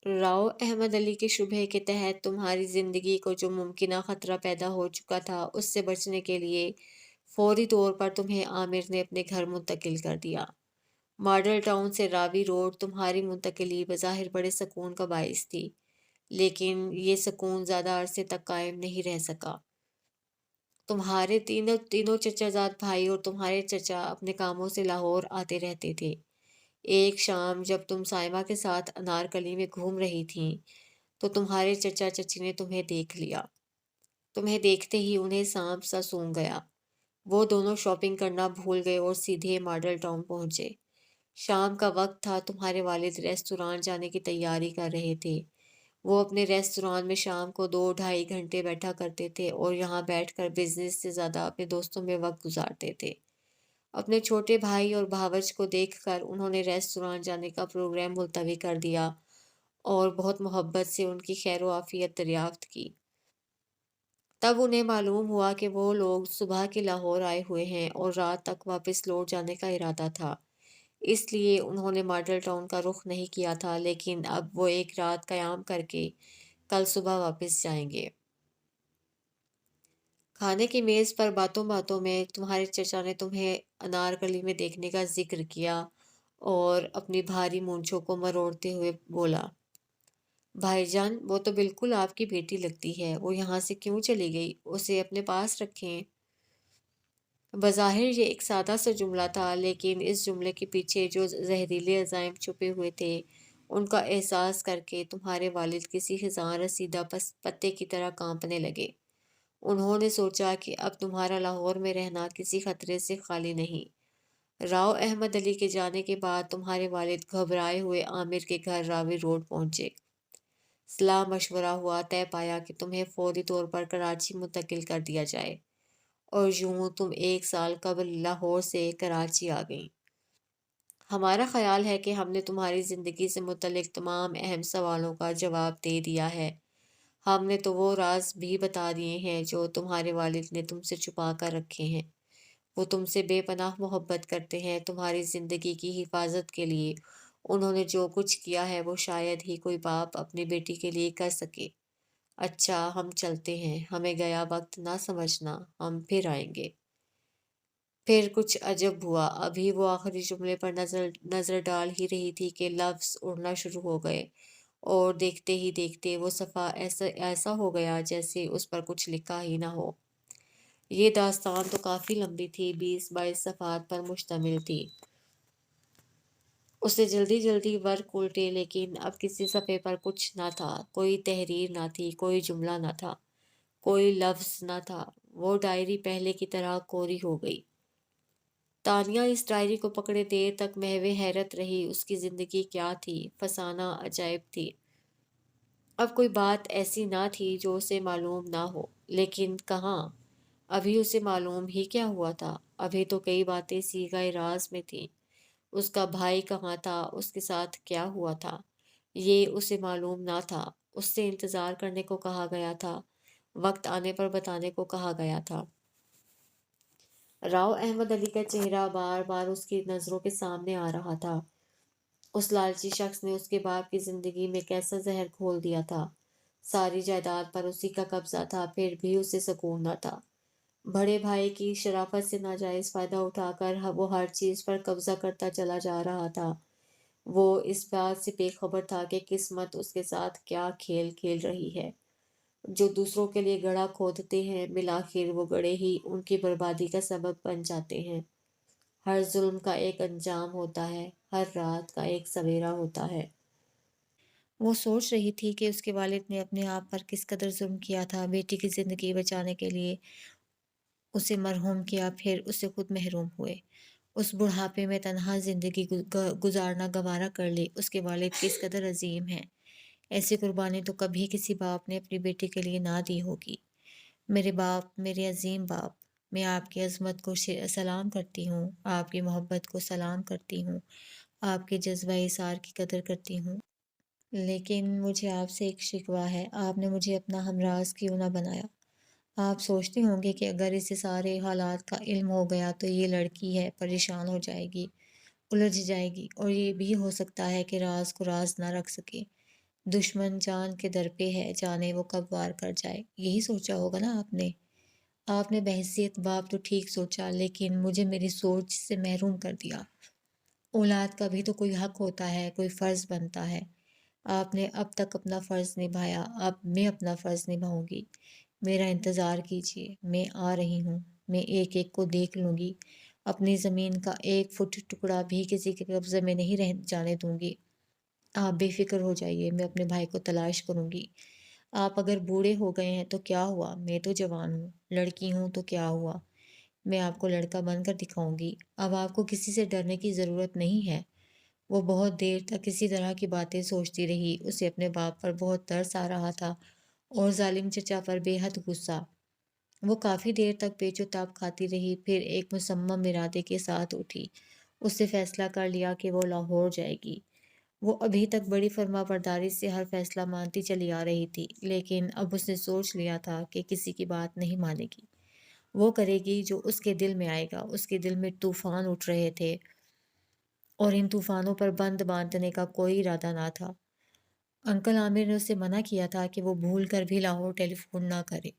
راؤ احمد علی کے شبہ کے تحت تمہاری زندگی کو جو ممکنہ خطرہ پیدا ہو چکا تھا اس سے بچنے کے لیے فوری طور پر تمہیں عامر نے اپنے گھر منتقل کر دیا۔ ماڈل ٹاؤن سے راوی روڈ تمہاری منتقلی بظاہر بڑے سکون کا باعث تھی، لیکن یہ سکون زیادہ عرصے تک قائم نہیں رہ سکا۔ تمہارے تینوں چچا زاد بھائی اور تمہارے چچا اپنے کاموں سے لاہور آتے رہتے تھے۔ ایک شام جب تم سائمہ کے ساتھ انارکلی میں گھوم رہی تھیں تو تمہارے چچا چچی نے تمہیں دیکھ لیا۔ تمہیں دیکھتے ہی انہیں سانپ سا سونگ گیا۔ وہ دونوں شاپنگ کرنا بھول گئے اور سیدھے ماڈل ٹاؤن پہنچے۔ شام کا وقت تھا، تمہارے والد ریستوران جانے کی تیاری کر رہے تھے۔ وہ اپنے ریستوران میں شام کو 2 ڈھائی گھنٹے بیٹھا کرتے تھے اور یہاں بیٹھ کر بزنس سے زیادہ اپنے دوستوں میں وقت گزارتے تھے۔ اپنے چھوٹے بھائی اور بھاوج کو دیکھ کر انہوں نے ریستوران جانے کا پروگرام ملتوی کر دیا اور بہت محبت سے ان کی خیر و عافیت دریافت کی۔ تب انہیں معلوم ہوا کہ وہ لوگ صبح کے لاہور آئے ہوئے ہیں اور رات تک واپس لوٹ جانے کا ارادہ تھا۔ اس لیے انہوں نے ماڈل ٹاؤن کا رخ نہیں کیا تھا، لیکن اب وہ ایک رات قیام کر کے کل صبح واپس جائیں گے۔ کھانے کی میز پر باتوں باتوں میں تمہارے چچا نے تمہیں انارکلی میں دیکھنے کا ذکر کیا اور اپنی بھاری مونچھوں کو مروڑتے ہوئے بولا، بھائی جان، وہ تو بالکل آپ کی بیٹی لگتی ہے، وہ یہاں سے کیوں چلی گئی؟ اسے اپنے پاس رکھیں۔ بظاہر یہ ایک سادہ سا جملہ تھا، لیکن اس جملے کے پیچھے جو زہریلے عزائم چھپے ہوئے تھے ان کا احساس کر کے تمہارے والد کسی خزاں رسیدہ پتے کی طرح کانپنے لگے۔ انہوں نے سوچا کہ اب تمہارا لاہور میں رہنا کسی خطرے سے خالی نہیں۔ راؤ احمد علی کے جانے کے بعد تمہارے والد گھبرائے ہوئے عامر کے گھر راوی روڈ پہنچے۔ صلاح مشورہ ہوا، طے پایا کہ تمہیں فوری طور پر کراچی منتقل کر دیا جائے، اور یوں تم 1 سال قبل لاہور سے کراچی آ گئیں۔ ہمارا خیال ہے کہ ہم نے تمہاری زندگی سے متعلق تمام اہم سوالوں کا جواب دے دیا ہے۔ ہم نے تو وہ راز بھی بتا دیے ہیں جو تمہارے والد نے تم سے چھپا کر رکھے ہیں۔ وہ تم سے بے پناہ محبت کرتے ہیں۔ تمہاری زندگی کی حفاظت کے لیے انہوں نے جو کچھ کیا ہے وہ شاید ہی کوئی باپ اپنی بیٹی کے لیے کر سکے۔ اچھا، ہم چلتے ہیں، ہمیں گیا وقت نہ سمجھنا، ہم پھر آئیں گے۔ پھر کچھ عجب ہوا۔ ابھی وہ آخری جملے پر نظر ڈال ہی رہی تھی کہ لفظ اڑنا شروع ہو گئے، اور دیکھتے ہی دیکھتے وہ صفحہ ایسا ہو گیا جیسے اس پر کچھ لکھا ہی نہ ہو۔ یہ داستان تو کافی لمبی تھی، 20-22 صفحات پر مشتمل تھی۔ اسے جلدی جلدی ورق الٹے، لیکن اب کسی صفحے پر کچھ نہ تھا، کوئی تحریر نہ تھی، کوئی جملہ نہ تھا، کوئی لفظ نہ تھا۔ وہ ڈائری پہلے کی طرح کوری ہو گئی۔ تانیہ اس ڈائری کو پکڑے دیر تک محو حیرت رہی۔ اس کی زندگی کیا تھی؟ فسانہ عجائب تھی۔ اب کوئی بات ایسی نہ تھی جو اسے معلوم نہ ہو، لیکن کہاں؟ ابھی اسے معلوم ہی کیا ہوا تھا؟ ابھی تو کئی باتیں صیغہ راز میں تھیں۔ اس کا بھائی کہاں تھا؟ اس کے ساتھ کیا ہوا تھا؟ یہ اسے معلوم نہ تھا۔ اس سے انتظار کرنے کو کہا گیا تھا، وقت آنے پر بتانے کو کہا گیا تھا۔ راؤ احمد علی کا چہرہ بار بار اس کی نظروں کے سامنے آ رہا تھا۔ اس لالچی شخص نے اس کے باپ کی زندگی میں کیسا زہر گھول دیا تھا۔ ساری جائیداد پر اسی کا قبضہ تھا، پھر بھی اسے سکون نہ تھا۔ بڑے بھائی کی شرافت سے ناجائز فائدہ اٹھا کر وہ ہر چیز پر قبضہ کرتا چلا جا رہا تھا۔ وہ اس بات سے بے خبر تھا کہ قسمت اس کے ساتھ کیا کھیل کھیل رہی ہے۔ جو دوسروں کے لیے گڑھا کھودتے ہیں، بالآخر وہ گڑھے ہی ان کی بربادی کا سبب بن جاتے ہیں۔ ہر ظلم کا ایک انجام ہوتا ہے، ہر رات کا ایک سویرا ہوتا ہے۔ وہ سوچ رہی تھی کہ اس کے والد نے اپنے آپ پر کس قدر ظلم کیا تھا۔ بیٹی کی زندگی بچانے کے لیے اسے مرحوم کیا، پھر اسے خود محروم ہوئے۔ اس بڑھاپے میں تنہا زندگی گزارنا گوارا کر لی۔ اس کے والد کس قدر عظیم ہیں۔ ایسی قربانی تو کبھی کسی باپ نے اپنی بیٹی کے لیے نہ دی ہوگی۔ میرے باپ، میرے عظیم باپ، میں آپ کی عظمت کو سلام کرتی ہوں، آپ کی محبت کو سلام کرتی ہوں، آپ کے جذبہ ایثار کی قدر کرتی ہوں۔ لیکن مجھے آپ سے ایک شکوہ ہے، آپ نے مجھے اپنا ہمراز کیوں نہ بنایا؟ آپ سوچتے ہوں گے کہ اگر اسے سارے حالات کا علم ہو گیا تو یہ لڑکی ہے، پریشان ہو جائے گی، الجھ جائے گی، اور یہ بھی ہو سکتا ہے کہ راز کو راز نہ رکھ سکے۔ دشمن جان کے در پہ ہے، جانے وہ کب وار کر جائے۔ یہی سوچا ہوگا نا آپ نے؟ آپ نے بحیثیت باپ تو ٹھیک سوچا، لیکن مجھے میری سوچ سے محروم کر دیا۔ اولاد کا بھی تو کوئی حق ہوتا ہے، کوئی فرض بنتا ہے۔ آپ نے اب تک اپنا فرض نبھایا، اب میں اپنا فرض نبھاؤں گی۔ میرا انتظار کیجیے، میں آ رہی ہوں۔ میں ایک ایک کو دیکھ لوں گی۔ اپنی زمین کا 1 فٹ ٹکڑا بھی کسی کے قبضے میں نہیں رہ جانے دوں گی۔ آپ بے فکر ہو جائیے، میں اپنے بھائی کو تلاش کروں گی۔ آپ اگر بوڑھے ہو گئے ہیں تو کیا ہوا، میں تو جوان ہوں، لڑکی ہوں تو کیا ہوا، میں آپ کو لڑکا بن کر دکھاؤں گی۔ اب آپ کو کسی سے ڈرنے کی ضرورت نہیں ہے۔ وہ بہت دیر تک اسی طرح کی باتیں سوچتی رہی۔ اسے اپنے باپ پر بہت ترس آ رہا تھا اور ظالم چچا پر بے حد غصہ۔ وہ کافی دیر تک پیچ و تاب کھاتی رہی، پھر ایک مصمم ارادے کے ساتھ اٹھی۔ اس نے فیصلہ کر لیا کہ وہ لاہور جائے گی۔ وہ ابھی تک بڑی فرما برداری سے ہر فیصلہ مانتی چلی آ رہی تھی، لیکن اب اس نے سوچ لیا تھا کہ کسی کی بات نہیں مانے گی۔ وہ کرے گی جو اس کے دل میں آئے گا۔ اس کے دل میں طوفان اٹھ رہے تھے اور ان طوفانوں پر بند باندھنے کا کوئی ارادہ نہ تھا۔ انکل عامر نے اسے منع کیا تھا کہ وہ بھول کر بھی لاہور ٹیلی فون نہ کرے۔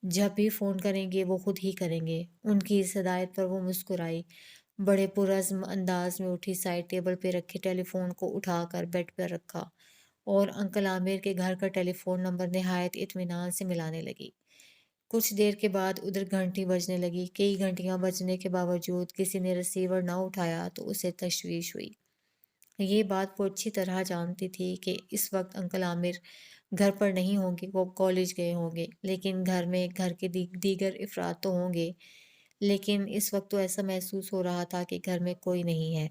جب بھی فون کریں گے وہ خود ہی کریں گے۔ ان کی اس ہدایت پر وہ مسکرائی، بڑے پرعزم انداز میں اٹھی، سائڈ ٹیبل پہ رکھے ٹیلی فون کو اٹھا کر بیڈ پر رکھا اور انکل عامر کے گھر کا ٹیلی فون نمبر نہایت اطمینان سے ملانے لگی۔ کچھ دیر کے بعد ادھر گھنٹی بجنے لگی۔ کئی گھنٹیاں بجنے کے باوجود کسی نے ریسیور نہ اٹھایا تو اسے تشویش ہوئی۔ یہ بات وہ اچھی طرح جانتی تھی کہ اس وقت انکل عامر گھر پر نہیں ہوں گے، وہ کالج گئے ہوں گے، لیکن گھر میں گھر کے دیگر افراد تو ہوں گے۔ لیکن اس وقت تو ایسا محسوس ہو رہا تھا کہ گھر میں کوئی نہیں ہے۔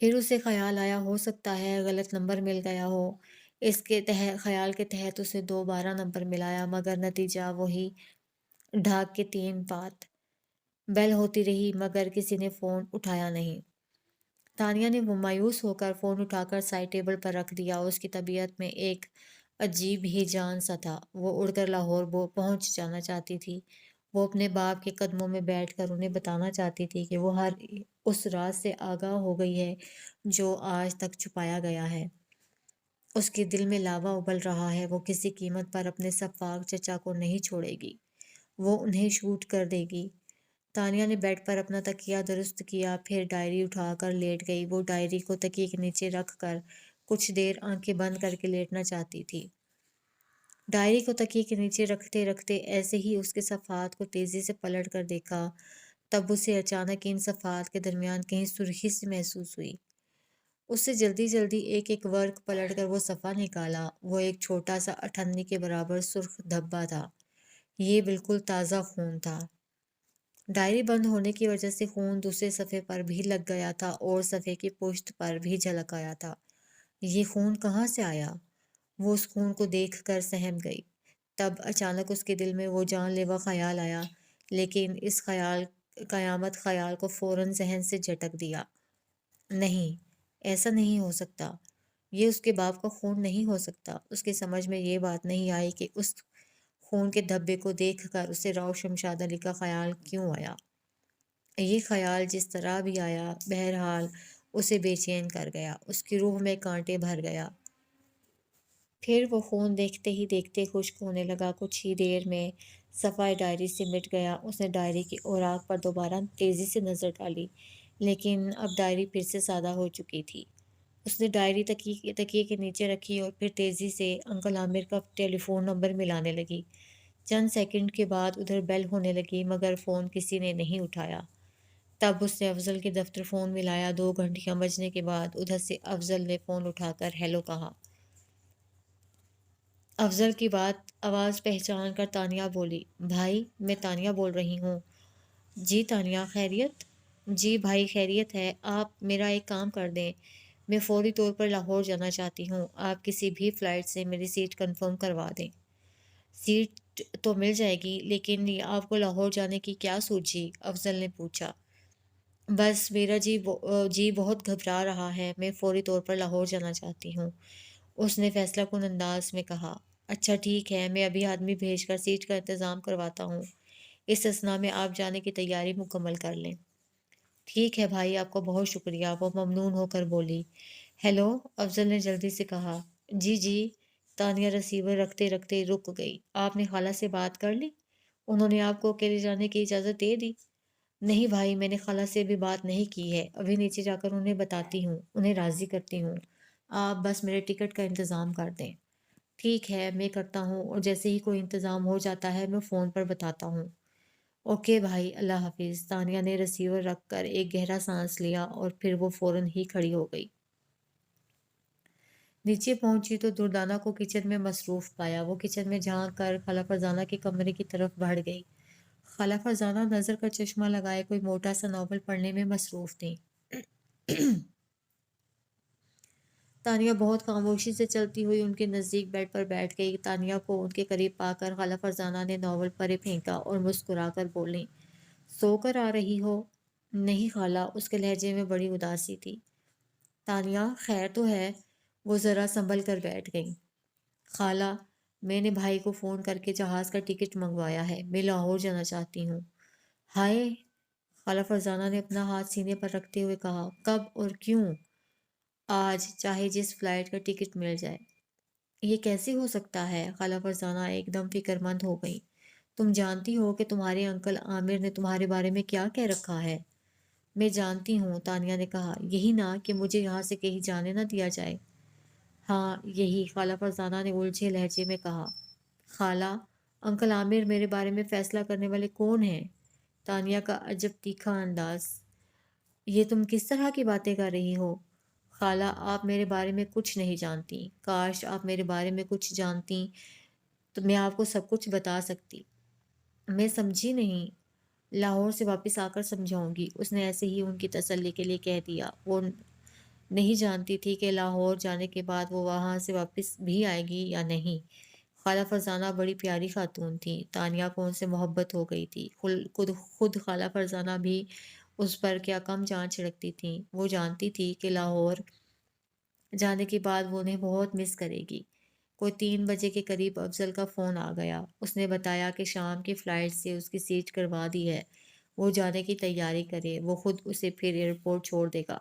پھر اسے خیال آیا ہو سکتا ہے غلط نمبر مل گیا ہو۔ اس کے خیال کے تحت اسے دوبارہ نمبر ملایا، مگر نتیجہ وہی، ڈھاک کے 3 پات۔ بیل ہوتی رہی مگر کسی نے فون اٹھایا نہیں۔ تانیہ نے مایوس ہو کر فون اٹھا کر سائڈ ٹیبل پر رکھ دیا۔ اس کی طبیعت میں ایک عجیب ہی جان سا تھا۔ وہ اڑ کر لاہور پہنچ جانا چاہتی تھی۔ وہ اپنے باپ کے قدموں میں بیٹھ کر انہیں بتانا چاہتی تھی کہ وہ ہر اس راز سے آگاہ ہو گئی ہے جو آج تک چھپایا گیا ہے۔ اس کے دل میں لاوا ابل رہا ہے۔ وہ کسی قیمت پر اپنے سفاک چچا کو نہیں چھوڑے گی۔ وہ انہیں شوٹ کر دے گی۔ تانیہ نے بیڈ پر اپنا تکیہ درست کیا، پھر ڈائری اٹھا کر لیٹ گئی۔ وہ ڈائری کو تکیے کے نیچے رکھ کر کچھ دیر آنکھیں بند کر کے لیٹنا چاہتی تھی۔ ڈائری کو تکیے کے نیچے رکھتے رکھتے ایسے ہی اس کے صفحات کو تیزی سے پلٹ کر دیکھا، تب اسے اچانک ان صفحات کے درمیان کہیں سرخی سی محسوس ہوئی۔ اس سے جلدی جلدی ایک ایک ورق پلٹ کر وہ صفحہ نکالا۔ وہ ایک چھوٹا سا 98 کے برابر سرخ دھبا تھا۔ یہ بالکل تازہ خون تھا۔ ڈائری بند ہونے کی وجہ سے خون دوسرے صفحے پر بھی لگ گیا تھا اور صفحے کی پشت پر بھی جھلک آیا تھا۔ یہ خون کہاں سے آیا؟ وہ اس خون کو دیکھ کر سہم گئی۔ تب اچانک اس کے دل میں وہ جان لیوا خیال آیا، لیکن اس قیامت خیال کو فوراً ذہن سے جھٹک دیا۔ نہیں، ایسا نہیں ہو سکتا۔ یہ اس کے باپ کا خون نہیں ہو سکتا۔ اس کی سمجھ میں یہ بات نہیں آئی کہ اس خون کے دھبے کو دیکھ کر اسے راؤ شمشاد علی کا خیال کیوں آیا۔ یہ خیال جس طرح بھی آیا، بہرحال اسے بے چین کر گیا۔ اس کی روح میں کانٹے بھر گیا۔ پھر وہ خون دیکھتے ہی دیکھتے خشک ہونے لگا۔ کچھ ہی دیر میں صفحہ ڈائری سے مٹ گیا۔ اس نے ڈائری کی اوراق پر دوبارہ تیزی سے نظر ڈالی، لیکن اب ڈائری پھر سے سادہ ہو چکی تھی۔ اس نے ڈائری تکیے کے نیچے رکھی اور پھر تیزی سے انکل عامر کا ٹیلی فون نمبر ملانے لگی۔ چند سیکنڈ کے بعد ادھر بیل ہونے لگی مگر فون کسی نے نہیں اٹھایا۔ تب اس نے افضل کے دفتر فون ملایا۔ 2 گھنٹیاں بجنے کے بعد ادھر سے افضل نے فون اٹھا کر ہیلو کہا۔ افضل کی آواز پہچان کر تانیہ بولی، بھائی میں تانیہ بول رہی ہوں۔ جی تانیہ، خیریت؟ جی بھائی خیریت ہے۔ آپ میرا ایک کام کر دیں، میں فوری طور پر لاہور جانا چاہتی ہوں۔ آپ کسی بھی فلائٹ سے میری سیٹ کنفرم کروا دیں۔ سیٹ تو مل جائے گی، لیکن آپ کو لاہور جانے کی کیا سوچی؟ افضل نے پوچھا۔ بس میرا جی بہت گھبرا رہا ہے، میں فوری طور پر لاہور جانا چاہتی ہوں، اس نے فیصلہ کن انداز میں کہا۔ اچھا ٹھیک ہے، میں ابھی آدمی بھیج کر سیٹ کا انتظام کرواتا ہوں۔ اس اثنا میں آپ جانے کی تیاری مکمل کر لیں۔ ٹھیک ہے بھائی، آپ کا بہت شکریہ، وہ ممنون ہو کر بولی۔ ہیلو، افضل نے جلدی سے کہا۔ جی جی، تانیہ رسیور رکھتے رکھتے رک گئی۔ آپ نے خالہ سے بات کر لی؟ انہوں نے آپ کو اکیلے جانے کی اجازت دے دی؟ نہیں بھائی، میں نے خالہ سے ابھی بات نہیں کی ہے، ابھی نیچے جا کر انہیں بتاتی ہوں، انہیں راضی کرتی ہوں۔ آپ بس میرے ٹکٹ کا انتظام کر دیں۔ ٹھیک ہے، میں کرتا ہوں، اور جیسے ہی کوئی انتظام ہو جاتا ہے میں فون پر بتاتا ہوں۔ اوکے بھائی، اللہ حافظ۔ تانیہ نے رسیور رکھ کر ایک گہرا سانس لیا اور پھر وہ فوراً ہی کھڑی ہو گئی۔ نیچے پہنچی تو دردانہ کو کچن میں مصروف پایا۔ وہ کچن میں جھانک کر خالہ فرزانہ کے کمرے کی طرف بڑھ گئی۔ خالہ فرزانہ نظر کا چشمہ لگائے کوئی موٹا سا ناول پڑھنے میں مصروف تھیں۔ تانیہ بہت خاموشی سے چلتی ہوئی ان کے نزدیک بیڈ پر بیٹھ گئی۔ تانیہ کو ان کے قریب پا کر خالہ فرزانہ نے ناول پرے پھینکا اور مسکرا کر بولیں، سو کر آ رہی ہو؟ نہیں خالہ، اس کے لہجے میں بڑی اداسی تھی۔ تانیہ، خیر تو ہے؟ وہ ذرا سنبھل کر بیٹھ گئی۔ خالہ، میں نے بھائی کو فون کر کے جہاز کا ٹکٹ منگوایا ہے، میں لاہور جانا چاہتی ہوں۔ ہائے! خالہ فرزانہ نے اپنا ہاتھ سینے پر رکھتے ہوئے کہا، کب اور کیوں؟ آج، چاہے جس فلائٹ کا ٹکٹ مل جائے۔ یہ کیسے ہو سکتا ہے؟ خالہ فرزانہ ایک دم فکر مند ہو گئی۔ تم جانتی ہو کہ تمہارے انکل عامر نے تمہارے بارے میں کیا کہہ رکھا ہے؟ میں جانتی ہوں، تانیہ نے کہا، یہی نہ کہ مجھے یہاں سے کہیں جانے نہ دیا جائے۔ ہاں یہی، خالہ فرزانہ نے الجھے لہجے میں کہا۔ خالہ، انکل عامر میرے بارے میں فیصلہ کرنے والے کون ہیں؟ تانیہ کا عجب تیکھا انداز۔ یہ تم کس طرح کی باتیں کر رہی ہو؟ خالہ، آپ میرے بارے میں کچھ نہیں جانتی۔ کاش آپ میرے بارے میں کچھ جانتی تو میں آپ کو سب کچھ بتا سکتی۔ میں سمجھی نہیں۔ لاہور سے واپس آ کر سمجھاؤں گی، اس نے ایسے ہی ان کی تسلی کے لیے کہہ دیا۔ وہ نہیں جانتی تھی کہ لاہور جانے کے بعد وہ وہاں سے واپس بھی آئے گی یا نہیں۔ خالہ فرزانہ بڑی پیاری خاتون تھی، تانیہ کو ان سے محبت ہو گئی تھی۔ خود خالہ فرزانہ بھی اس پر کیا کم جان چھڑکتی تھیں۔ وہ جانتی تھی کہ لاہور جانے کے بعد وہ انہیں بہت مس کرے گی۔ کوئی 3 بجے کے قریب افضل کا فون آ گیا۔ اس نے بتایا کہ شام کی فلائٹ سے اس کی سیٹ کروا دی ہے، وہ جانے کی تیاری کرے، وہ خود اسے پھر ایئرپورٹ چھوڑ دے گا۔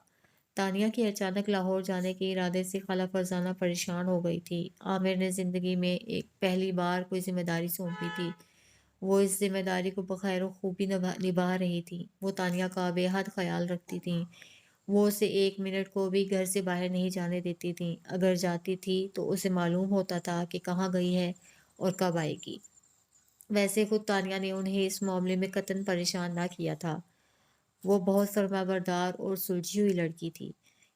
تانیہ کے اچانک لاہور جانے کے ارادے سے خالہ فرزانہ پریشان ہو گئی تھی۔ عامر نے زندگی میں ایک پہلی بار کوئی ذمہ داری سونپی تھی، وہ اس ذمہ داری کو بخیر و خوبی نبھا رہی تھی۔ وہ تانیہ کا بے حد خیال رکھتی تھیں، وہ اسے 1 منٹ کو بھی گھر سے باہر نہیں جانے دیتی تھیں۔ اگر جاتی تھی تو اسے معلوم ہوتا تھا کہ کہاں گئی ہے اور کب آئے گی۔ ویسے خود تانیہ نے انہیں اس معاملے میں قطعاً پریشان نہ کیا تھا۔ وہ بہت فرما بردار اور سلجھی ہوئی لڑکی تھی۔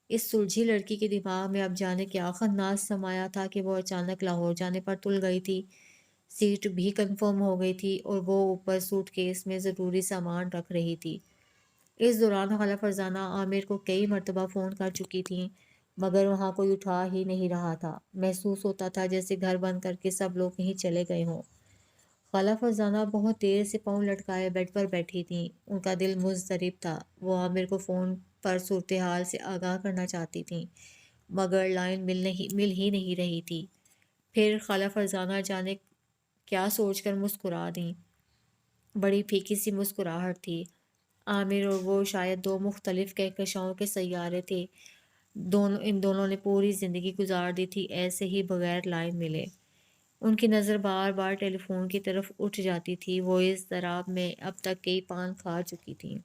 اس سلجھی لڑکی کے دماغ میں اب جانے کے آخر ناز سمایا تھا کہ وہ اچانک لاہور جانے پر تل گئی تھی۔ سیٹ بھی کنفرم ہو گئی تھی اور وہ اوپر سوٹ کیس میں ضروری سامان رکھ رہی تھی۔ اس دوران خالہ فرزانہ عامر کو کئی مرتبہ فون کر چکی تھیں، مگر وہاں کوئی اٹھا ہی نہیں رہا تھا۔ محسوس ہوتا تھا جیسے گھر بند کر کے سب لوگ کہیں چلے گئے ہوں۔ خالہ فرزانہ بہت دیر سے پاؤں لٹکائے بیڈ پر بیٹھی تھیں۔ ان کا دل مضطرب تھا۔ وہ عامر کو فون پر صورتحال سے آگاہ کرنا چاہتی تھیں، مگر لائن مل ہی نہیں رہی تھی۔ پھر خالہ فرزانہ جانے کیا سوچ کر مسکرا دیں۔ بڑی پھیکی سی مسکراہٹ تھی۔ عامر اور وہ شاید دو مختلف کہکشاؤں کے سیارے تھے۔ ان دونوں نے پوری زندگی گزار دی تھی ایسے ہی بغیر لائن ملے۔ ان کی نظر بار بار ٹیلی فون کی طرف اٹھ جاتی تھی۔ وہ اس اضطراب میں اب تک کئی پان کھا چکی تھیں۔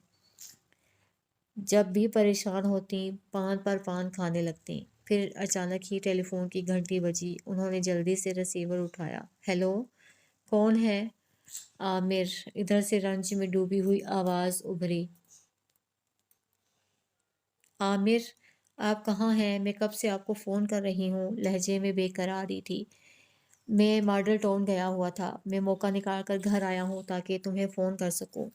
جب بھی پریشان ہوتیں پان پر پان کھانے لگتیں۔ پھر اچانک ہی ٹیلی فون کی گھنٹی بجی۔ انہوں نے جلدی سے رسیور اٹھایا۔ ہیلو، کون ہے؟ عامر، ادھر سے رنج میں ڈوبی ہوئی آواز ابھری۔ عامر، آپ کہاں ہیں؟ میں کب سے آپ کو فون کر رہی ہوں، لہجے میں بے قراری تھی۔ میں ماڈل ٹاؤن گیا ہوا تھا، میں موقع نکال کر گھر آیا ہوں تاکہ تمہیں فون کر سکوں۔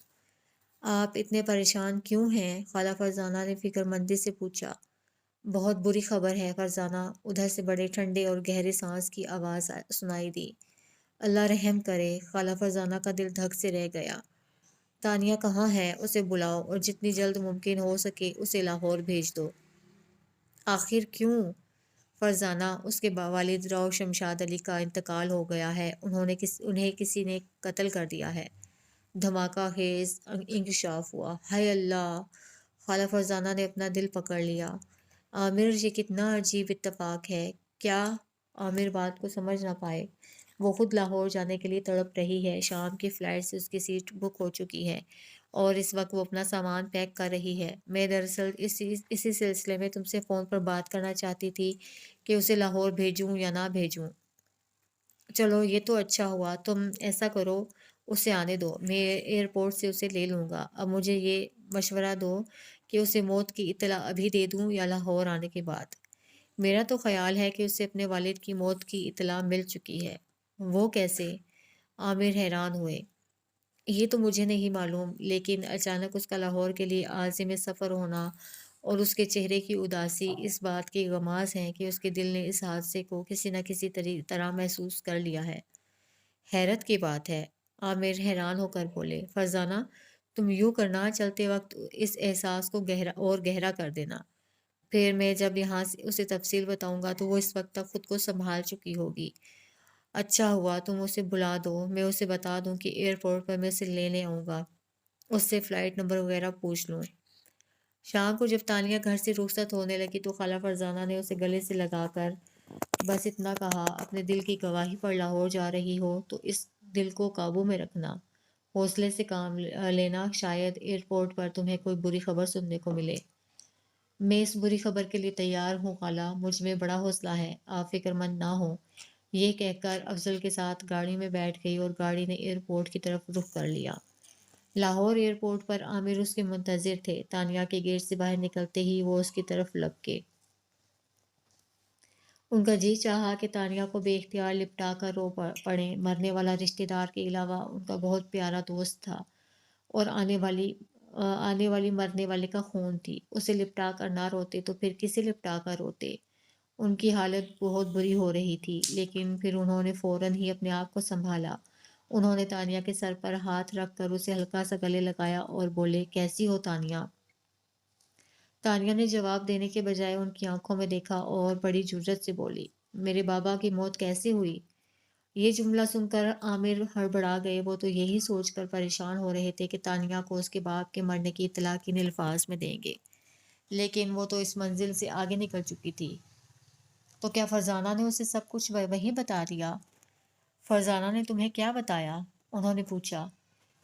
آپ اتنے پریشان کیوں ہیں؟ خالہ فرزانہ نے فکر مندی سے پوچھا۔ بہت بری خبر ہے فرزانہ، ادھر سے بڑے ٹھنڈے اور گہرے سانس کی آواز سنائی دی۔ اللہ رحم کرے، خالہ فرزانہ کا دل دھک سے رہ گیا۔ تانیہ کہاں ہے؟ اسے بلاؤ اور جتنی جلد ممکن ہو سکے اسے لاہور بھیج دو۔ آخر کیوں؟ فرزانہ، اس کے والد راؤ شمشاد علی کا انتقال ہو گیا ہے، انہیں کسی نے قتل کر دیا ہے۔ دھماکہ خیز انکشاف ہوا۔ ہائے اللہ! خالہ فرزانہ نے اپنا دل پکڑ لیا۔ عامر یہ کتنا عجیب اتفاق ہے، کیا عامر بات کو سمجھ نہ پائے؟ وہ خود لاہور جانے کے لیے تڑپ رہی ہے، شام کی فلائٹ سے اس کی سیٹ بک ہو چکی ہے اور اس وقت وہ اپنا سامان پیک کر رہی ہے۔ میں دراصل اسی سلسلے میں تم سے فون پر بات کرنا چاہتی تھی کہ اسے لاہور بھیجوں یا نہ بھیجوں۔ چلو یہ تو اچھا ہوا، تم ایسا کرو، اسے آنے دو، میں ایئرپورٹ سے اسے لے لوں گا۔ اب مجھے یہ مشورہ دو کہ اسے موت کی اطلاع ابھی دے دوں یا لاہور آنے کے بعد؟ میرا تو خیال ہے کہ اسے اپنے والد کی موت کی اطلاع مل چکی ہے۔ وہ کیسے؟ عامر حیران ہوئے۔ یہ تو مجھے نہیں معلوم، لیکن اچانک اس کا لاہور کے لیے عازم سفر ہونا اور اس کے چہرے کی اداسی اس بات کی غماز ہے کہ اس کے دل نے اس حادثے کو کسی نہ کسی طرح محسوس کر لیا ہے۔ حیرت کی بات ہے، عامر حیران ہو کر بولے، فرزانہ تم یوں کرنا، چلتے وقت اس احساس کو گہرا کر دینا، پھر میں جب یہاں سے اسے تفصیل بتاؤں گا تو وہ اس وقت تک خود کو سنبھال چکی ہوگی۔ اچھا ہوا تم اسے بلا دو، میں اسے بتا دوں کہ ایئرپورٹ پر میں اسے لینے آؤں گا، اس سے فلائٹ نمبر وغیرہ پوچھ لوں۔ شام کو جب تانیہ گھر سے رخصت ہونے لگی تو خالہ فرزانہ نے اسے گلے سے لگا کر بس اتنا کہا، اپنے دل کی گواہی پر لاہور جا رہی ہو تو اس دل کو قابو میں رکھنا، حوصلے سے کام لینا، شاید ایئرپورٹ پر تمہیں کوئی بری خبر سننے کو ملے۔ میں اس بری خبر کے لیے تیار ہوں خالہ، مجھ میں بڑا حوصلہ ہے، آپ فکر مند نہ ہو۔ یہ کہہ کر افضل کے ساتھ گاڑی میں بیٹھ گئی اور گاڑی نے ایئرپورٹ کی طرف رخ کر لیا۔ لاہور ایئرپورٹ پر عامر اس کے منتظر تھے۔ تانیہ کے گیٹ سے باہر نکلتے ہی وہ اس کی طرف لپکے۔ ان کا جی چاہا کہ تانیہ کو بے اختیار لپٹا کر رو پڑیں۔ مرنے والا رشتہ دار کے علاوہ ان کا بہت پیارا دوست تھا اور آنے والی مرنے والے کا خون تھی۔ اسے لپٹا کر نہ روتے تو پھر کسے لپٹا کر روتے؟ ان کی حالت بہت بری ہو رہی تھی، لیکن پھر انہوں نے فوراً ہی اپنے آپ کو سنبھالا۔ انہوں نے تانیہ کے سر پر ہاتھ رکھ کر اسے ہلکا سا گلے لگایا اور بولے، کیسی ہو تانیہ؟ تانیہ نے جواب دینے کے بجائے ان کی آنکھوں میں دیکھا اور بڑی جرأت سے بولی، میرے بابا کی موت کیسے ہوئی؟ یہ جملہ سن کر عامر ہڑبڑا گئے۔ وہ تو یہی سوچ کر پریشان ہو رہے تھے کہ تانیہ کو اس کے باپ کے مرنے کی اطلاع کن الفاظ میں دیں گے، لیکن وہ تو اس منزل سے آگے نکل چکی تھی۔ تو کیا فرزانہ نے اسے سب کچھ وہیں بتا دیا؟ فرزانہ نے تمہیں کیا بتایا؟ انہوں نے پوچھا۔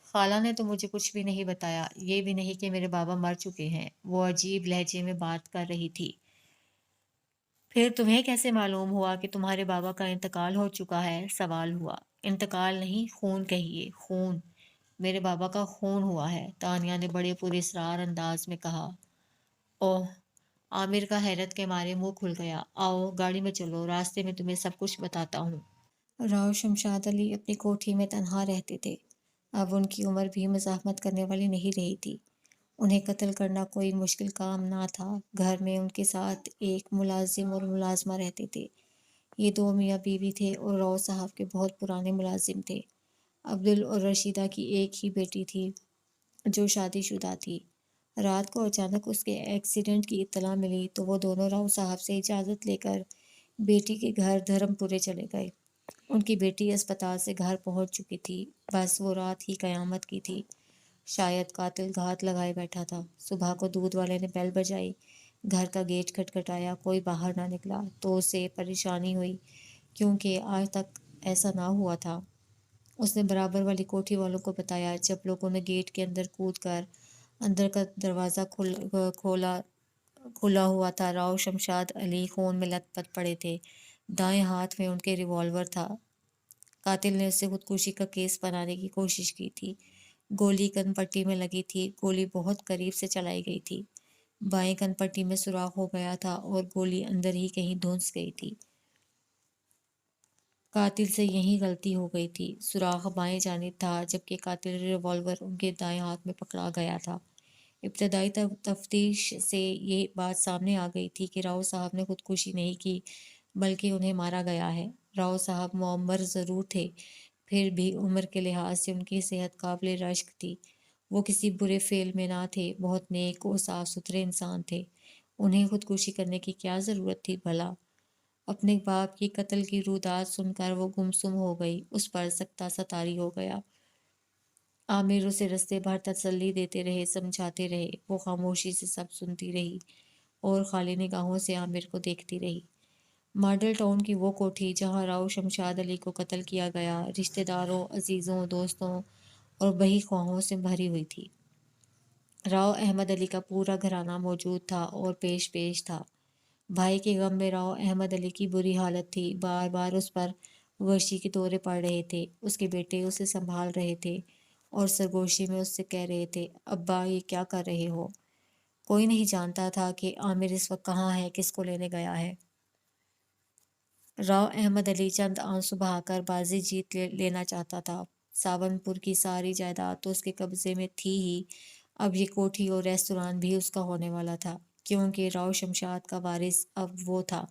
خالہ نے تو مجھے کچھ بھی نہیں بتایا، یہ بھی نہیں کہ میرے بابا مر چکے ہیں، وہ عجیب لہجے میں بات کر رہی تھی۔ پھر تمہیں کیسے معلوم ہوا کہ تمہارے بابا کا انتقال ہو چکا ہے؟ سوال ہوا۔ انتقال نہیں، خون کہیے، خون۔ میرے بابا کا خون ہوا ہے، تانیہ نے بڑے پراسرار انداز میں کہا۔ اوہ! عامر کا حیرت کے مارے منہ کھل گیا۔ آؤ گاڑی میں چلو، راستے میں تمہیں سب کچھ بتاتا ہوں۔ راؤ شمشاد علی اپنی کوٹھی میں تنہا رہتے تھے۔ اب ان کی عمر بھی مزاحمت کرنے والی نہیں رہی تھی۔ انہیں قتل کرنا کوئی مشکل کام نہ تھا۔ گھر میں ان کے ساتھ ایک ملازم اور ملازمہ رہتے تھے۔ یہ دو میاں بیوی تھے اور راؤ صاحب کے بہت پرانے ملازم تھے۔ عبدل اور رشیدہ کی ایک ہی بیٹی تھی جو شادی شدہ تھی۔ رات کو اچانک اس کے ایکسیڈنٹ کی اطلاع ملی تو وہ دونوں راؤ صاحب سے اجازت لے کر بیٹی کے گھر دھرم پورے چلے گئے۔ ان کی بیٹی اسپتال سے گھر پہنچ چکی تھی، بس وہ رات ہی قیامت کی تھی۔ شاید قاتل گھات لگائے بیٹھا تھا۔ صبح کو دودھ والے نے بیل بجائی، گھر کا گیٹ کھٹکھٹایا، کوئی باہر نہ نکلا تو اسے پریشانی ہوئی کیونکہ آج تک ایسا نہ ہوا تھا۔ اس نے برابر والی کوٹھی والوں کو بتایا۔ جب لوگوں نے گیٹ کے اندر کود کر اندر کا دروازہ کھلا ہوا تھا، راؤ شمشاد علی خون میں لت پت پڑے تھے، دائیں ہاتھ میں ان کے ریوالور تھا۔ قاتل نے اسے خودکشی کا کیس بنانے کی کوشش کی تھی۔ گولی کن پٹی میں لگی تھی، گولی بہت قریب سے چلائی گئی تھی، بائیں کن پٹی میں سوراخ ہو گیا تھا اور گولی اندر ہی کہیں دھنس گئی تھی۔ قاتل سے یہی غلطی ہو گئی تھی، سوراخ بائیں جانب تھا جبکہ قاتل ریوالور ان کے دائیں ہاتھ میں پکڑا گیا تھا۔ ابتدائی تفتیش سے یہ بات سامنے آ گئی تھی کہ راؤ صاحب نے خودکشی نہیں کی بلکہ انہیں مارا گیا ہے۔ راؤ صاحب معمر ضرور تھے، پھر بھی عمر کے لحاظ سے ان کی صحت قابل رشک تھی۔ وہ کسی برے فعل میں نہ تھے، بہت نیک اور صاف ستھرے انسان تھے۔ انہیں خودکشی کرنے کی کیا ضرورت تھی بھلا؟ اپنے باپ کی قتل کی رودات سن کر وہ گمسم ہو گئی، اس پر سکتہ سا طاری ہو گیا۔ عامر اسے رستے بھر تسلی دیتے رہے، سمجھاتے رہے، وہ خاموشی سے سب سنتی رہی اور خالی نگاہوں سے عامر کو دیکھتی رہی۔ ماڈل ٹاؤن کی وہ کوٹھی جہاں راؤ شمشاد علی کو قتل کیا گیا رشتہ داروں، عزیزوں، دوستوں اور بہی خواہوں سے بھری ہوئی تھی۔ راؤ احمد علی کا پورا گھرانہ موجود تھا اور پیش پیش تھا۔ بھائی کے غم میں راؤ احمد علی کی بری حالت تھی، بار بار اس پر غشی کے دورے پڑ رہے تھے۔ اس کے بیٹے اسے سنبھال رہے تھے اور سرگوشی میں اس سے کہہ رہے تھے، ابا یہ کیا کر رہے ہو؟ کوئی نہیں جانتا تھا کہ عامر اس وقت کہاں ہے، کس کو لینے گیا ہے۔ راؤ احمد علی چند آنسو بہا کر بازی جیت لینا چاہتا تھا۔ ساون پور کی ساری جائیداد تو اس کے قبضے میں تھی ہی، اب یہ کوٹھی اور ریستوران بھی اس کا ہونے والا تھا، کیونکہ راؤ شمشاد کا وارث اب وہ تھا۔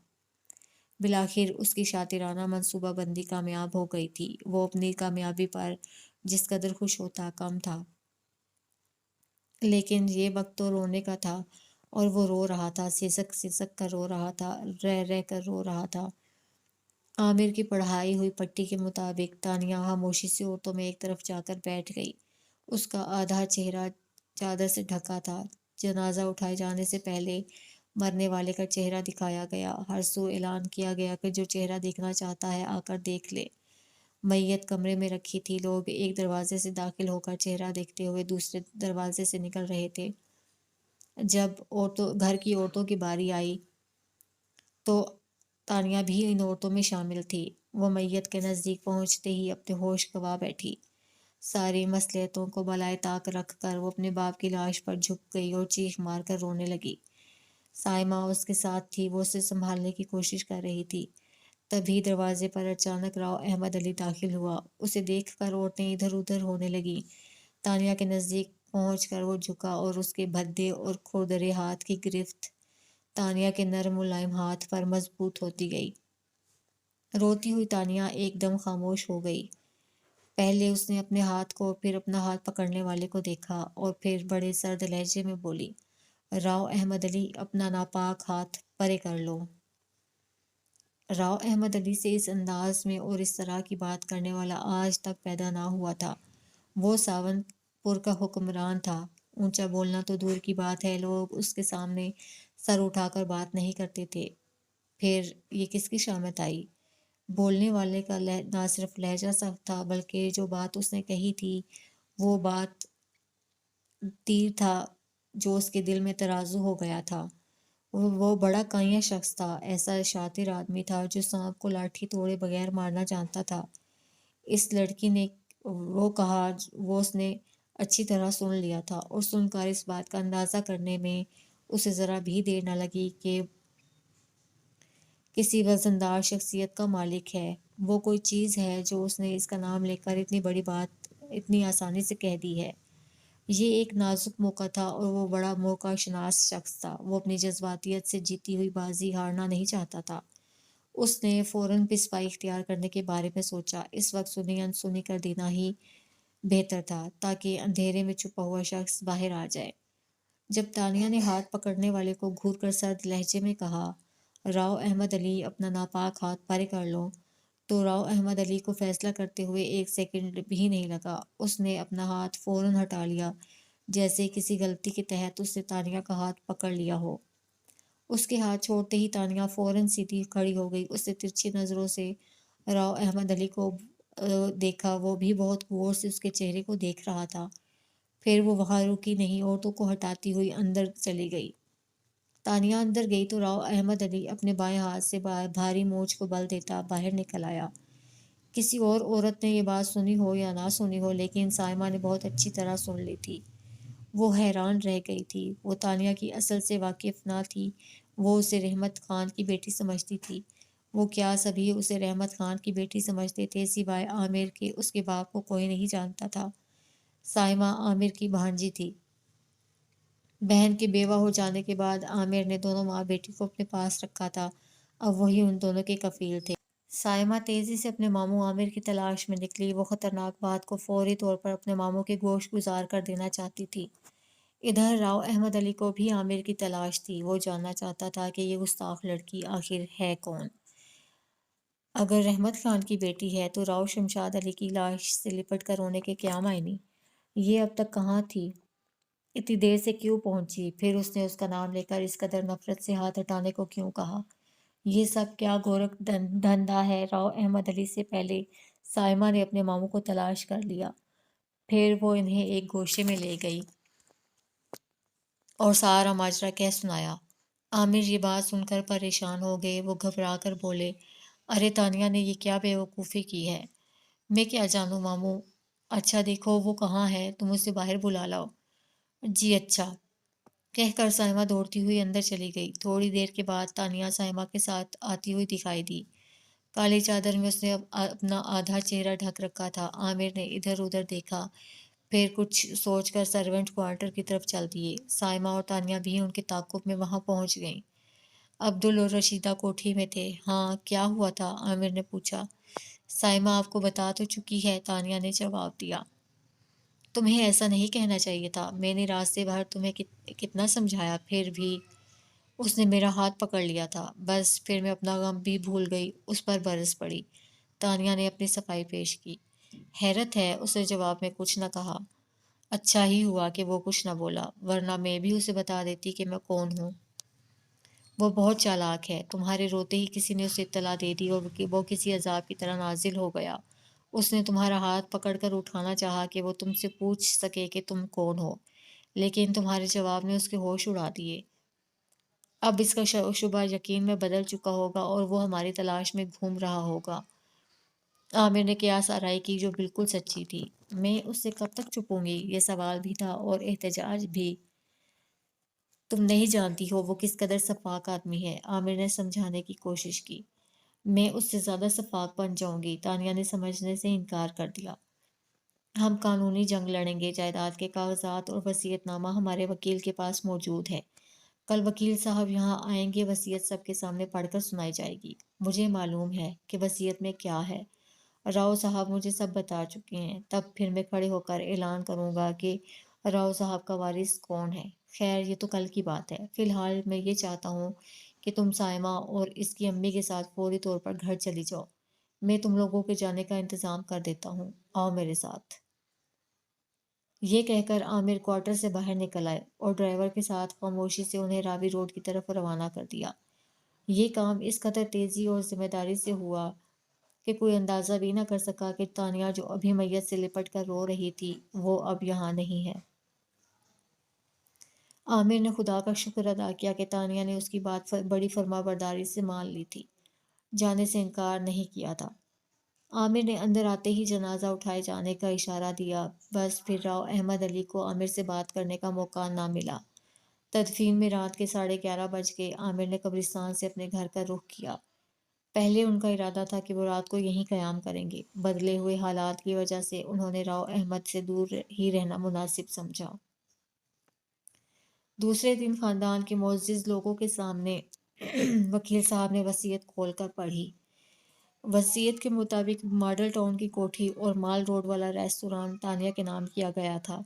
بالآخر اس کی شاطرانہ منصوبہ بندی کامیاب ہو گئی تھی۔ وہ اپنی کامیابی پر جس قدر خوش ہوتا کم تھا، لیکن یہ وقت تو رونے کا تھا، اور وہ رو رہا تھا، سسک سسک کر رو رہا تھا، رہ رہ کر رو رہا تھا۔ عامر کی پڑھائی ہوئی پٹی کے مطابق تانیہ خاموشی سے عورتوں میں ایک طرف جا کر بیٹھ گئی۔ اس کا آدھا چہرہ چادر سے ڈھکا تھا۔ جنازہ اٹھائے جانے سے پہلے مرنے والے کا چہرہ دکھایا گیا۔ ہر سو اعلان کیا گیا کہ جو چہرہ دیکھنا چاہتا ہے آ کر دیکھ لے۔ میت کمرے میں رکھی تھی۔ لوگ ایک دروازے سے داخل ہو کر چہرہ دیکھتے ہوئے دوسرے دروازے سے نکل رہے تھے۔ جب گھر کی عورتوں کی باری آئی تو تانیہ بھی ان عورتوں میں شامل تھی۔ وہ میت کے نزدیک پہنچتے ہی اپنے ہوش گنوا بیٹھی۔ ساری مصلحتوں کو بالائے طاق رکھ کر وہ اپنے باپ کی لاش پر جھک گئی اور چیخ مار کر رونے لگی۔ سائمہ اس کے ساتھ تھی، وہ اسے سنبھالنے کی کوشش کر رہی تھی۔ تبھی دروازے پر اچانک راؤ احمد علی داخل ہوا۔ اسے دیکھ کر عورتیں ادھر ادھر ہونے لگیں۔ تانیہ کے نزدیک پہنچ کر وہ جھکا اور اس کے بھدے اور کھردرے ہاتھ کی گرفت تانیہ کے نرم ملائم ہاتھ پر مضبوط ہوتی گئی۔ روتی ہوئی تانیہ ایک دم خاموش ہو گئی۔ پہلے اس نے اپنے ہاتھ کو، پھر اپنا ہاتھ پکڑنے والے کو دیکھا اور پھر بڑے سرد لہجے میں بولی، راؤ احمد علی اپنا ناپاک ہاتھ پرے کر لو۔ راؤ احمد علی سے اس انداز میں اور اس طرح کی بات کرنے والا آج تک پیدا نہ ہوا تھا۔ وہ ساون پور کا حکمران تھا۔ اونچا بولنا تو دور کی بات ہے، لوگ اس کے سامنے سر اٹھا کر بات نہیں کرتے تھے۔ پھر یہ کس کی شامت آئی؟ بولنے والے کا نہ صرف لہجہ سخت تھا، بلکہ جو بات اس نے کہی تھی وہ بات تیر تھا جو اس کے دل میں ترازو ہو گیا تھا۔ وہ بڑا کائیں شخص تھا، ایسا شاطر آدمی تھا جو سانپ کو لاٹھی توڑے بغیر مارنا جانتا تھا۔ اس لڑکی نے وہ کہا وہ اس نے اچھی طرح سن لیا تھا، اور سن کر اس بات کا اندازہ کرنے میں اسے ذرا بھی دیر نہ لگی کہ کسی وزندار شخصیت کا مالک ہے۔ وہ کوئی چیز ہے جو اس نے اس کا نام لے کر اتنی بڑی بات اتنی آسانی سے کہہ دی ہے۔ یہ ایک نازک موقع تھا اور وہ بڑا موقع شناس شخص تھا۔ وہ اپنی جذباتیت سے جیتی ہوئی بازی ہارنا نہیں چاہتا تھا۔ اس نے فوراً پسپائی اختیار کرنے کے بارے میں سوچا۔ اس وقت سنی انسنی کر دینا ہی بہتر تھا تاکہ اندھیرے میں چھپا ہوا شخص باہر آ جائے۔ جب تانیہ نے ہاتھ پکڑنے والے کو گھور کر سرد لہجے میں کہا، راؤ احمد علی اپنا ناپاک ہاتھ پرے کر لو، تو راؤ احمد علی کو فیصلہ کرتے ہوئے ایک سیکنڈ بھی نہیں لگا۔ اس نے اپنا ہاتھ فوراً ہٹا لیا، جیسے کسی غلطی کے تحت اس نے تانیہ کا ہاتھ پکڑ لیا ہو۔ اس کے ہاتھ چھوڑتے ہی تانیہ فوراً سیدھی کھڑی ہو گئی۔ اس نے ترچھی نظروں سے راؤ احمد علی کو دیکھا، وہ بھی بہت غور سے اس کے چہرے کو دیکھ رہا تھا۔ پھر وہ وہاں رکی نہیں، عورتوں کو ہٹاتی ہوئی اندر چلی گئی۔ تانیہ اندر گئی تو راؤ احمد علی اپنے بائیں ہاتھ سے بھاری مونچھ کو بل دیتا باہر نکل آیا۔ کسی اور عورت نے یہ بات سنی ہو یا نہ سنی ہو، لیکن سائمہ نے بہت اچھی طرح سن لی تھی۔ وہ حیران رہ گئی تھی۔ وہ تانیہ کی اصل سے واقف نہ تھی۔ وہ اسے رحمت خان کی بیٹی سمجھتی تھی۔ وہ کیا سبھی اسے رحمت خان کی بیٹی سمجھتے تھے سوائے عامر کے؟ اس کے باپ کو کوئی نہیں جانتا تھا۔ سائمہ عامر کی بھانجی تھی۔ بہن کے بیوہ ہو جانے کے بعد عامر نے دونوں ماں بیٹی کو اپنے پاس رکھا تھا۔ اب وہی ان دونوں کے کفیل تھے۔ سائمہ تیزی سے اپنے ماموں عامر کی تلاش میں نکلی۔ وہ خطرناک بات کو فوری طور پر اپنے ماموں کے گوش گزار کر دینا چاہتی تھی۔ ادھر راؤ احمد علی کو بھی عامر کی تلاش تھی۔ وہ جاننا چاہتا تھا کہ یہ گستاخ لڑکی آخر ہے کون۔ اگر رحمت خان کی بیٹی ہے تو راؤ شمشاد علی کی لاش سے لپٹ کر رونے کے کیا معنی؟ یہ اب تک کہاں تھی؟ اتنی دیر سے کیوں پہنچی؟ پھر اس نے اس کا نام لے کر اس قدر نفرت سے ہاتھ ہٹانے کو کیوں کہا؟ یہ سب کیا گورکھ دھندا ہے؟ راؤ احمد علی سے پہلے سائمہ نے اپنے ماموں کو تلاش کر لیا۔ پھر وہ انہیں ایک گوشے میں لے گئی اور سارا ماجرا کہہ سنایا۔ عامر یہ بات سن کر پریشان ہو گئے۔ وہ گھبرا کر بولے، ارے تانیہ نے یہ کیا بے وقوفی کی ہے؟ میں کیا جانوں ماموں۔ اچھا دیکھو وہ کہاں ہے، تم اسے باہر بلا لاؤ۔ جی اچھا، کہہ کر سائمہ دوڑتی ہوئی اندر چلی گئی۔ تھوڑی دیر کے بعد تانیہ سائمہ کے ساتھ آتی ہوئی دکھائی دی۔ کالی چادر میں اس نے اپنا آدھا چہرہ ڈھک رکھا تھا۔ عامر نے ادھر ادھر دیکھا، پھر کچھ سوچ کر سرونٹ کوارٹر کی طرف چل دیے۔ سائمہ اور تانیہ بھی ان کے تعاقب میں وہاں پہنچ گئیں۔ عبدل اور رشیدہ کوٹھی میں تھے۔ ہاں کیا ہوا تھا؟ عامر نے پوچھا۔ سائمہ آپ کو بتا تو چکی ہے، تانیہ نے جواب دیا۔ تمہیں ایسا نہیں کہنا چاہیے تھا، میں نے راستے بھر تمہیں کتنا سمجھایا، پھر بھی اس نے میرا ہاتھ پکڑ لیا تھا، بس پھر میں اپنا غم بھی بھول گئی، اس پر برس پڑی۔ تانیہ نے اپنی صفائی پیش کی۔ حیرت ہے، اس نے جواب میں کچھ نہ کہا۔ اچھا ہی ہوا کہ وہ کچھ نہ بولا، ورنہ میں بھی اسے بتا دیتی کہ میں کون ہوں۔ وہ بہت چالاک ہے، تمہارے روتے ہی کسی نے اسے اطلاع دے دی اور وہ کسی عذاب کی طرح نازل ہو گیا۔ اس نے تمہارا ہاتھ پکڑ کر اٹھانا چاہا کہ وہ تم سے پوچھ سکے کہ تم کون ہو، لیکن تمہارے جواب نے اس کے ہوش اڑا دیے۔ اب اس کا شبہ یقین میں بدل چکا ہوگا اور وہ ہماری تلاش میں گھوم رہا ہوگا۔ عامر نے قیاس آرائی کی جو بالکل سچی تھی۔ میں اس سے کب تک چھپوں گی؟ یہ سوال بھی تھا اور احتجاج بھی۔ تم نہیں جانتی ہو وہ کس قدر شفاق آدمی ہے، عامر نے سمجھانے کی کوشش کی۔ میں اس سے زیادہ شفاق بن جاؤں گی، تانیہ نے سمجھنے سے انکار کر دیا۔ ہم قانونی جنگ لڑیں گے، جائیداد کے کاغذات اور وصیت نامہ ہمارے وکیل کے پاس موجود ہے۔ کل وکیل صاحب یہاں آئیں گے، وصیت سب کے سامنے پڑھ کر سنائی جائے گی۔ مجھے معلوم ہے کہ وصیت میں کیا ہے، راؤ صاحب مجھے سب بتا چکے ہیں۔ تب پھر میں کھڑے ہو کر اعلان کروں گا کہ راؤ صاحب کا وارث کون ہے۔ خیر یہ تو کل کی بات ہے، فی الحال میں یہ چاہتا ہوں کہ تم سائمہ اور اس کی امی کے ساتھ فوری طور پر گھر چلی جاؤ۔ میں تم لوگوں کے جانے کا انتظام کر دیتا ہوں، آؤ میرے ساتھ۔ یہ کہہ کر عامر کوارٹر سے باہر نکل آئے اور ڈرائیور کے ساتھ خاموشی سے انہیں راوی روڈ کی طرف روانہ کر دیا۔ یہ کام اس قدر تیزی اور ذمہ داری سے ہوا کہ کوئی اندازہ بھی نہ کر سکا کہ تانیہ جو ابھی میت سے لپٹ کر رو رہی تھی وہ اب یہاں نہیں ہے۔ عامر نے خدا کا شکر ادا کیا کہ تانیہ نے اس کی بات بڑی فرما برداری سے مان لی تھی، جانے سے انکار نہیں کیا تھا۔ عامر نے اندر آتے ہی جنازہ اٹھائے جانے کا اشارہ دیا، بس پھر راؤ احمد علی کو عامر سے بات کرنے کا موقع نہ ملا۔ تدفین میں رات کے 11:30 بج گئے۔ عامر نے قبرستان سے اپنے گھر کا رخ کیا۔ پہلے ان کا ارادہ تھا کہ وہ رات کو یہیں قیام کریں گے، بدلے ہوئے حالات کی وجہ سے انہوں نے راؤ احمد سے دور ہی رہنا مناسب سمجھا۔ دوسرے دن خاندان کے معزز لوگوں کے سامنے وکیل صاحب نے وصیت کھول کر پڑھی۔ وصیت کے مطابق ماڈل ٹاؤن کی کوٹھی اور مال روڈ والا ریستوران تانیہ کے نام کیا گیا تھا۔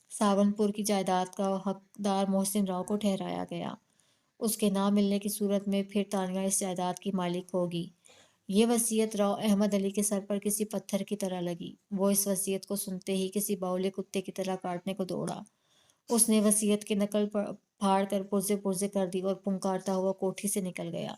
ساون پور کی جائیداد کا حقدار محسن راؤ کو ٹھہرایا گیا۔ اس کے نہ ملنے کی صورت میں پھر تانیہ اس جائیداد کی مالک ہوگی۔ یہ وصیت راؤ احمد علی کے سر پر کسی پتھر کی طرح لگی۔ وہ اس وصیت کو سنتے ہی کسی باولے کتے کی طرح کاٹنے کو دوڑا۔ اس نے وصیت کی نقل پھاڑ کر پرزے پرزے کر دی اور پنکارتا ہوا کوٹھی سے نکل گیا۔